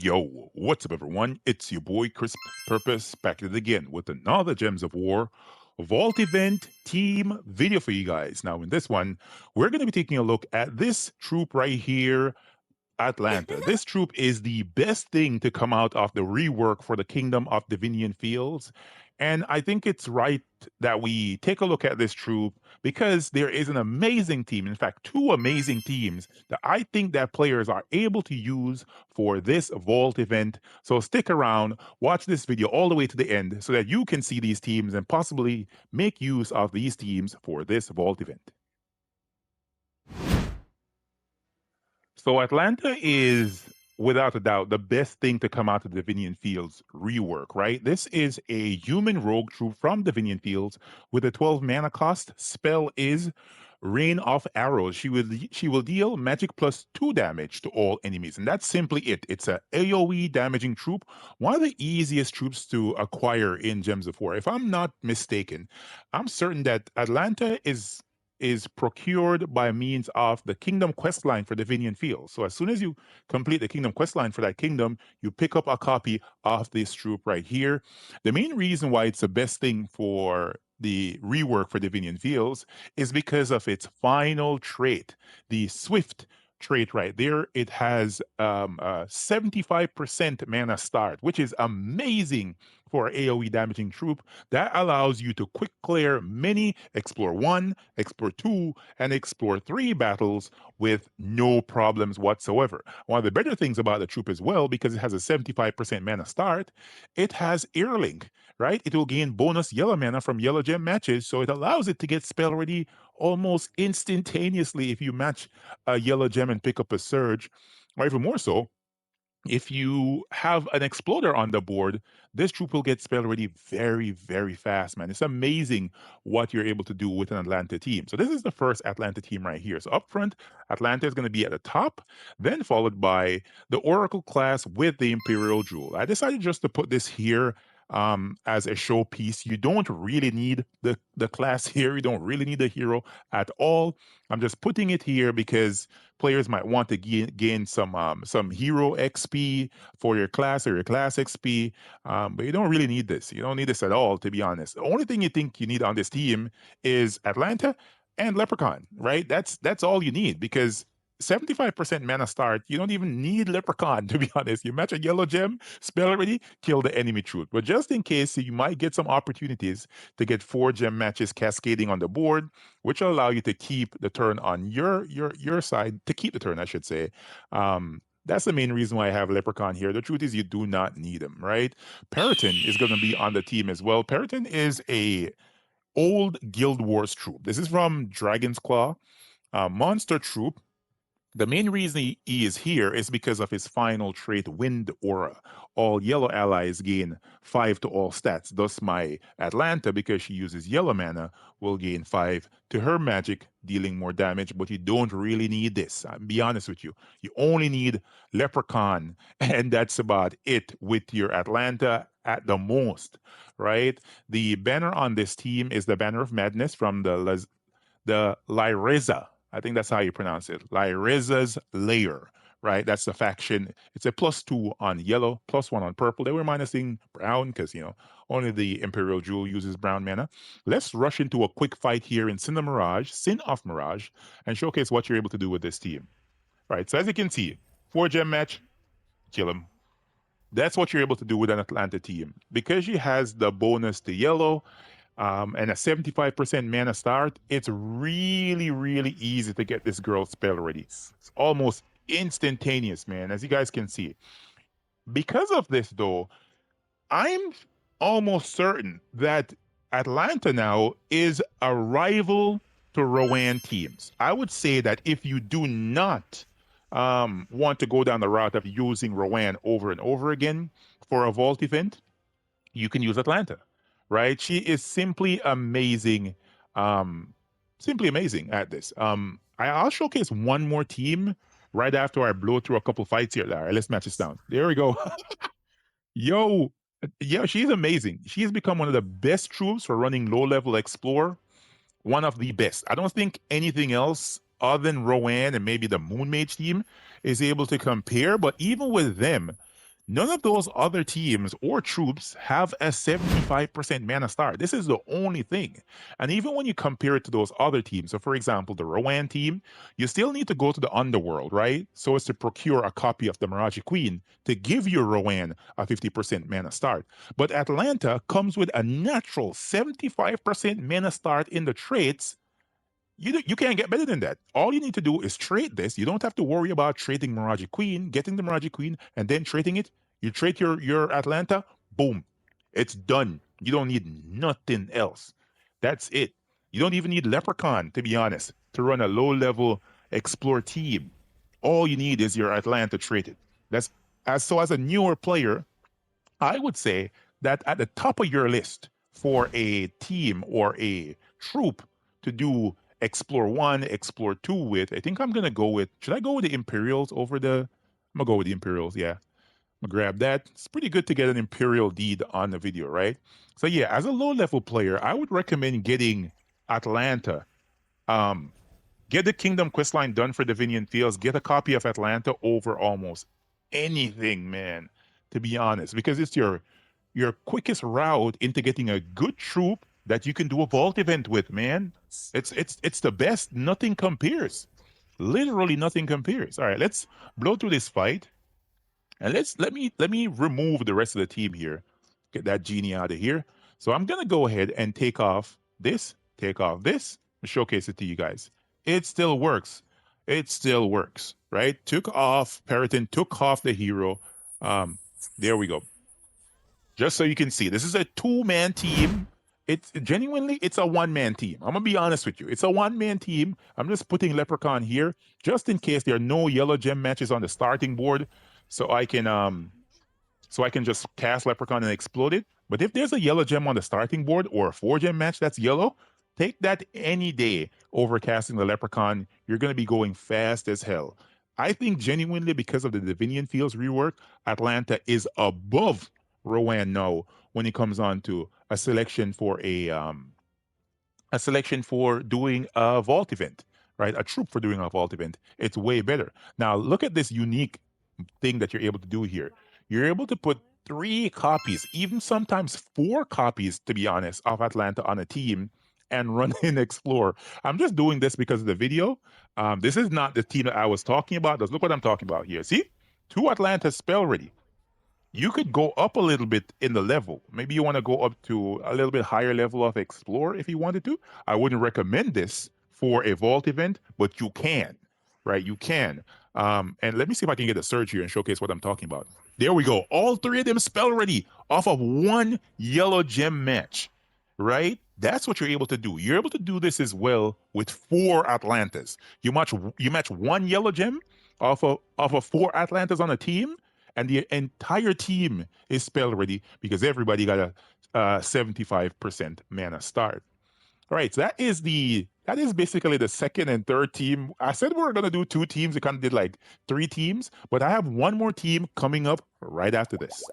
Yo, what's up, everyone? It's your boy CrispPurpose back at it again with another Gems of War Vault event team video for you guys. Now, in this one, we're going to be taking a look at this troop right here, Atlanta. This troop is the best thing to come out of the rework for the Kingdom of Divinion Fields. And I think it's right that we take a look at this troop because there is an amazing team. In fact, two amazing teams that I think that players are able to use for this Vault event. So stick around, watch this video all the way to the end so that you can see these teams and possibly make use of these teams for this Vault event. So Atlanta is without a doubt the best thing to come out of Divinion Fields rework, right? This is a human rogue troop from Divinion Fields with a 12 mana cost. Spell is Rain of Arrows. She will deal magic plus 2 damage to all enemies, and that's simply it. It's a AoE damaging troop, one of the easiest troops to acquire in Gems of War. If I'm not mistaken, I'm certain that Atlanta is procured by means of the Kingdom quest line for Divinion Fields. So as soon as you complete the Kingdom quest line for that kingdom, you pick up a copy of this troop right here. The main reason why it's the best thing for the rework for Divinion Fields is because of its final trait, the Swift trait right there. It has a 75% mana start, which is amazing for AoE damaging troop. That allows you to quick clear many explore 1, explore 2, and explore 3 battles with no problems whatsoever. One of the better things about the troop as well, because it has a 75% mana start, it has Earlink, right? It will gain bonus yellow mana from yellow gem matches, so it allows it to get spell ready almost instantaneously if you match a yellow gem and pick up a surge, or even more so, if you have an exploder on the board, this troop will get spell ready very, very fast, man. It's amazing what you're able to do with an Atlanta team. So this is the first Atlanta team right here. So up front, Atlanta is going to be at the top, then followed by the Oracle class with the Imperial Jewel. I decided just to put this here as a showpiece. You don't really need the class here. You don't really need the hero at all. I'm just putting it here because players might want to gain some hero XP for your class or your class XP, but you don't really need this. You don't need this at all, to be honest. The only thing you think you need on this team is Atlanta and Leprechaun, right? That's all you need because 75% mana start, you don't even need Leprechaun, to be honest. You match a yellow gem, spell already, kill the enemy troop. But just in case, you might get some opportunities to get 4 gem matches cascading on the board, which will allow you to keep the turn on your side, to keep the turn, I should say. That's the main reason why I have Leprechaun here. The truth is you do not need him, right? Periton is going to be on the team as well. Periton is a old Guild Wars troop. This is from Dragon's Claw, monster troop. The main reason he is here is because of his final trait, Wind Aura. All yellow allies gain 5 to all stats. Thus, my Atlanta, because she uses yellow mana, will gain 5 to her magic, dealing more damage. But you don't really need this. I'll be honest with you. You only need Leprechaun, and that's about it with your Atlanta at the most, right? The banner on this team is the Banner of Madness from the Lyreza. I think that's how you pronounce it. Lyreza's Lair, right? That's the faction. It's a +2 on yellow, +1 on purple. They were minusing brown because, only the Imperial Jewel uses brown mana. Let's rush into a quick fight here in Sin of Mirage, and showcase what you're able to do with this team. Right, so as you can see, 4 gem match, kill him. That's what you're able to do with an Atlanta team. Because she has the bonus to yellow, and a 75% mana start, it's really, really easy to get this girl spell ready. It's almost instantaneous, man, as you guys can see. Because of this, though, I'm almost certain that Atlanta now is a rival to Rowan teams. I would say that if you do not want to go down the route of using Rowan over and over again for a vault event, you can use Atlanta, right? She is simply amazing, simply amazing at this. I'll showcase one more team right after I blow through a couple fights here. All right, let's match this down. There we go. Yo, yeah, she's amazing. She has become one of the best troops for running low-level explore. One of the best. I don't think anything else other than Rowan and maybe the Moon Mage team is able to compare. But even with them, None of those other teams or troops have a 75% mana start. This is the only thing. And even when you compare it to those other teams, so for example, the Rowan team, you still need to go to the underworld, right? So as to procure a copy of the Mirage Queen to give your Rowan a 50% mana start. But Atlanta comes with a natural 75% mana start in the traits. You can't get better than that. All you need to do is trade this. You don't have to worry about trading Mirage Queen, getting the Mirage Queen, and then trading it. You trade your Atlanta, boom, it's done. You don't need nothing else. That's it. You don't even need Leprechaun, to be honest, to run a low level explore team. All you need is your Atlanta traded. That's as a newer player, I would say that at the top of your list for a team or a troop to do explore one, explore two with, I think I'm gonna go with. Should I go with the Imperials over the? I'm gonna go with the Imperials. Yeah, I'm gonna grab that. It's pretty good to get an Imperial deed on the video, right? So yeah, as a low level player, I would recommend getting Atlanta. Um, get the Kingdom quest line done for Divinion Fields. Get a copy of Atlanta over almost anything, man. To be honest, because it's your quickest route into getting a good troop that you can do a vault event with, man. It's the best. Nothing compares. Literally nothing compares. All right, let's blow through this fight. And let me remove the rest of the team here. Get that genie out of here. So I'm gonna go ahead and take off this, and showcase it to you guys. It still works. It still works, right? Took off Periton, took off the hero. Um, there we go. Just so you can see, this is a two-man team. It's genuinely, it's a one-man team. I'm gonna be honest with you. It's a one-man team. I'm just putting Leprechaun here just in case there are no yellow gem matches on the starting board, so I can just cast Leprechaun and explode it. But if there's a yellow gem on the starting board or a 4 gem match that's yellow, take that any day over casting the Leprechaun. You're going to be going fast as hell. I think genuinely because of the Divinion Fields rework, Atlanta is above Rowan now when it comes on to a selection for doing a vault event, right? A troop for doing a vault event. It's way better. Now look at this unique thing that you're able to do here. You're able to put 3 copies, even sometimes 4 copies, to be honest, of Atlanta on a team and run and explore. I'm just doing this because of the video. This is not the team that I was talking about. Just look what I'm talking about here. See? 2 Atlanta spell ready. You could go up a little bit in the level. Maybe you want to go up to a little bit higher level of explore if you wanted to. I wouldn't recommend this for a vault event, but you can, right? You can. And let me see if I can get a search here and showcase what I'm talking about. There we go. All 3 of them spell ready off of 1 yellow gem match, right? That's what you're able to do. You're able to do this as well with 4 Atlantas. You match 1 yellow gem off of 4 Atlantas on a team, and the entire team is spell ready because everybody got a 75% mana start. All right, so that is basically the second and third team. I said we were gonna do 2 teams. We kind of did like 3 teams, but I have one more team coming up right after this.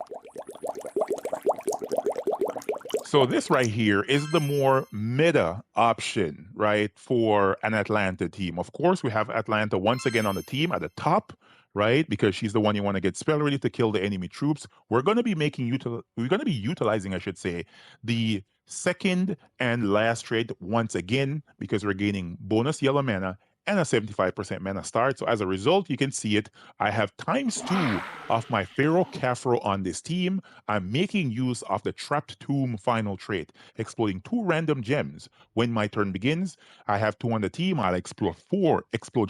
So this right here is the more meta option, right, for an Atlanta team. Of course, we have Atlanta once again on the team at the top, right, because she's the one you want to get spell ready to kill the enemy troops. We're going to be utilizing, I should say, the second and last trait once again because we're gaining bonus yellow mana and a 75% mana start. So as a result, you can see it. I have ×2 of my Pharaoh Khafru on this team. I'm making use of the Trapped Tomb final trait, exploding 2 random gems. When my turn begins, I have 2 on the team. I'll explode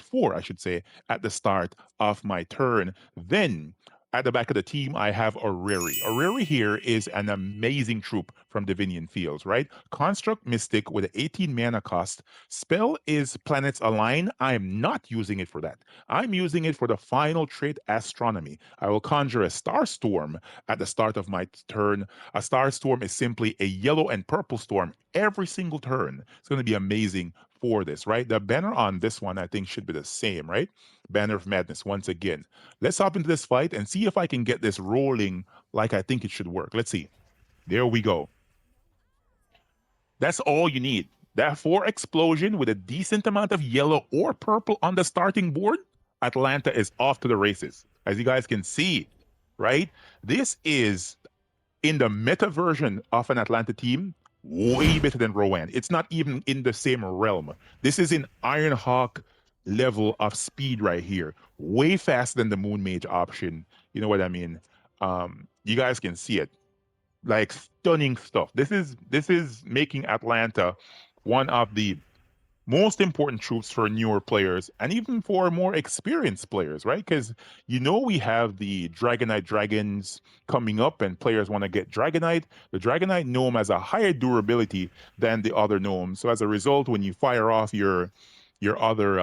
four, I should say, at the start of my turn. Then at the back of the team, I have Orrery. Orrery here is an amazing troop from Divinion Fields, right? Construct Mystic with an 18 mana cost. Spell is Planets Align. I'm not using it for that. I'm using it for the final trait Astronomy. I will conjure a Star Storm at the start of my turn. A Star Storm is simply a yellow and purple storm every single turn. It's going to be amazing for this, right? The banner on this one, I think, should be the same, right? Banner of Madness once again. Let's hop into this fight and see if I can get this rolling like I think it should work. Let's see. There we go. That's all you need. That 4 explosion with a decent amount of yellow or purple on the starting board, Atlanta is off to the races. As you guys can see, right? This is in the meta version of an Atlanta team, way better than Rowan. It's not even in the same realm. This is in Ironhawk level of speed right here. Way faster than the Moon Mage option. You know what I mean? You guys can see it. Like stunning stuff. This is making Atlanta one of the most important troops for newer players and even for more experienced players, right? Because we have the Dragonite dragons coming up, and players want to get Dragonite. The Dragonite gnome has a higher durability than the other gnomes. So as a result, when you fire off your other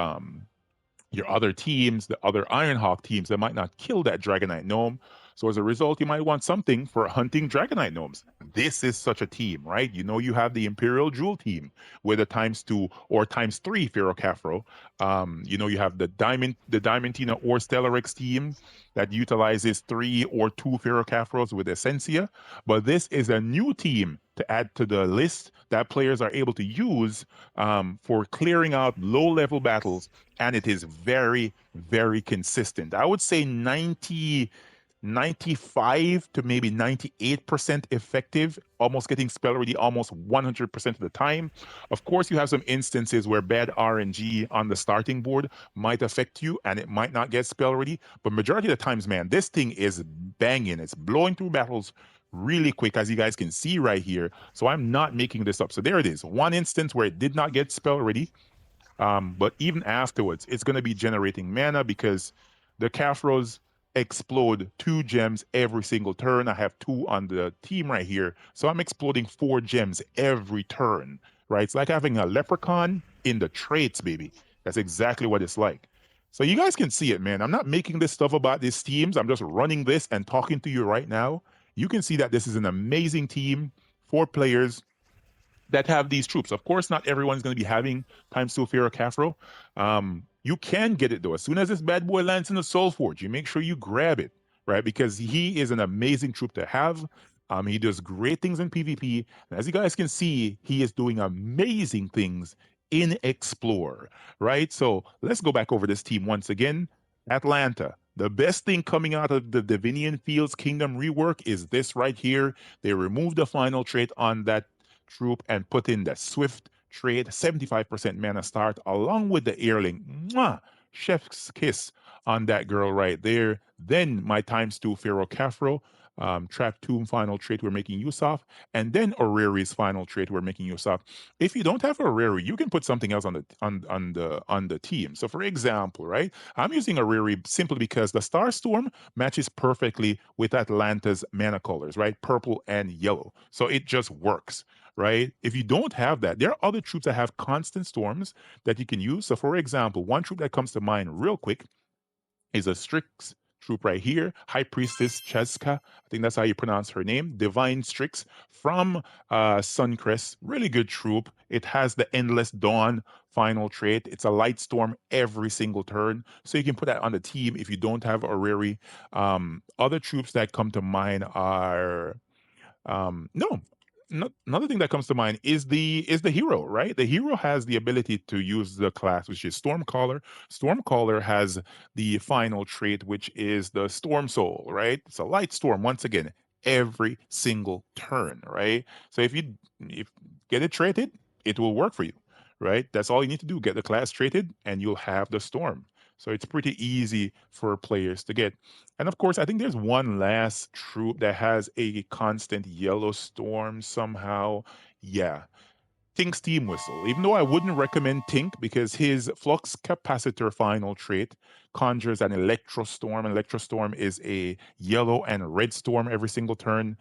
your other teams, the other Ironhawk teams, that might not kill that Dragonite gnome. So as a result, you might want something for hunting Dragonite gnomes. This is such a team, right? You have the Imperial Jewel team with a times 2 or times 3 Pharaoh Khafru. You have the Diamantina or Stellarix team that utilizes 3 or 2 Pharaoh Khafrus with Essentia. But this is a new team to add to the list that players are able to use for clearing out low-level battles, and it is very, very consistent. I would say 95 to maybe 98% effective, almost getting spell ready almost 100% of the time. Of course, you have some instances where bad RNG on the starting board might affect you and it might not get spell ready, but majority of the times, man, this thing is banging. It's blowing through battles really quick, as you guys can see right here. So I'm not making this up. So there it is. One instance where it did not get spell ready, but even afterwards, it's going to be generating mana because the Caphros explode 2 gems every single turn. I have 2 on the team right here. So I'm exploding 4 gems every turn, right? It's like having a leprechaun in the traits, baby. That's exactly what it's like. So you guys can see it, man. I'm not making this stuff about these teams. I'm just running this and talking to you right now. You can see that this is an amazing team for players that have these troops. Of course, not everyone's going to be having times 2 Pharaoh Khafru. You can get it though. As soon as this bad boy lands in the Soul Forge, you make sure you grab it, right? Because he is an amazing troop to have. He does great things in PvP. And as you guys can see, he is doing amazing things in Explore, right? So let's go back over this team once again. Atlanta. The best thing coming out of the Divinion Fields Kingdom rework is this right here. They removed the final trait on that troop and put in the swift trade, 75% mana start, along with the earling. Mwah! Chef's kiss on that girl right there. Then my times 2 Pharaoh Khafru, Trap Tomb final trait we're making use of, and then Orrery's final trait we're making use of. If you don't have Orrery, you can put something else on the team. So for example, right, I'm using Orrery simply because the Star Storm matches perfectly with Atlanta's mana colors, right? Purple and yellow. So it just works, right? If you don't have that, there are other troops that have constant storms that you can use. So, for example, one troop that comes to mind real quick is a Strix troop right here, High Priestess Cheska. I think that's how you pronounce her name. Divine Strix from Suncrest. Really good troop. It has the Endless Dawn final trait. It's a light storm every single turn. So you can put that on the team if you don't have Orrery. Other troops that come to mind are no. Another thing that comes to mind is the hero, right? The hero has the ability to use the class, which is Stormcaller. Stormcaller has the final trait, which is the Storm Soul, right? It's a light storm once again every single turn, right? So if get it traded, it will work for you, right? That's all you need to do. Get the class traded, and you'll have the storm. So it's pretty easy for players to get. And of course, I think there's one last troop that has a constant yellow storm somehow. Yeah, Tink's Team Whistle. Even though I wouldn't recommend Tink because his Flux Capacitor final trait conjures an Electro Storm. Electro Storm is a yellow and red storm every single turn.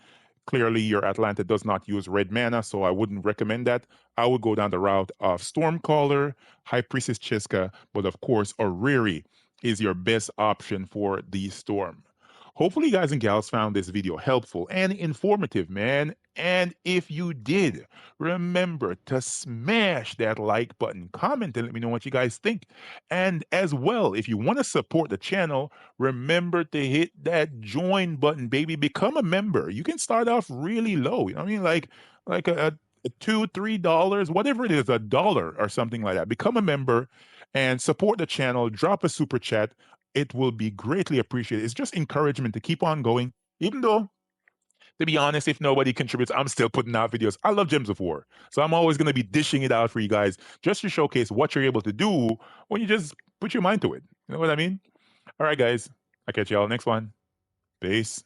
Clearly, your Atlanta does not use red mana, so I wouldn't recommend that. I would go down the route of Stormcaller, High Priestess Cheska, but of course, Oriri is your best option for the storm. Hopefully, you guys and gals found this video helpful and informative, man. And if you did, remember to smash that like button, comment, and let me know what you guys think. And as well, if you want to support the channel, remember to hit that join button, baby. Become a member. You can start off really low. You know what I mean? Like a $2, $3, whatever it is, $1 or something like that. Become a member and support the channel. Drop a super chat. it will be greatly appreciated. It's just encouragement to keep on going, even though, to be honest, if nobody contributes, I'm still putting out videos. I love Gems of War. So I'm always going to be dishing it out for you guys just to showcase what you're able to do when you just put your mind to it. You know what I mean? All right, guys. I'll catch y'all next one. Peace.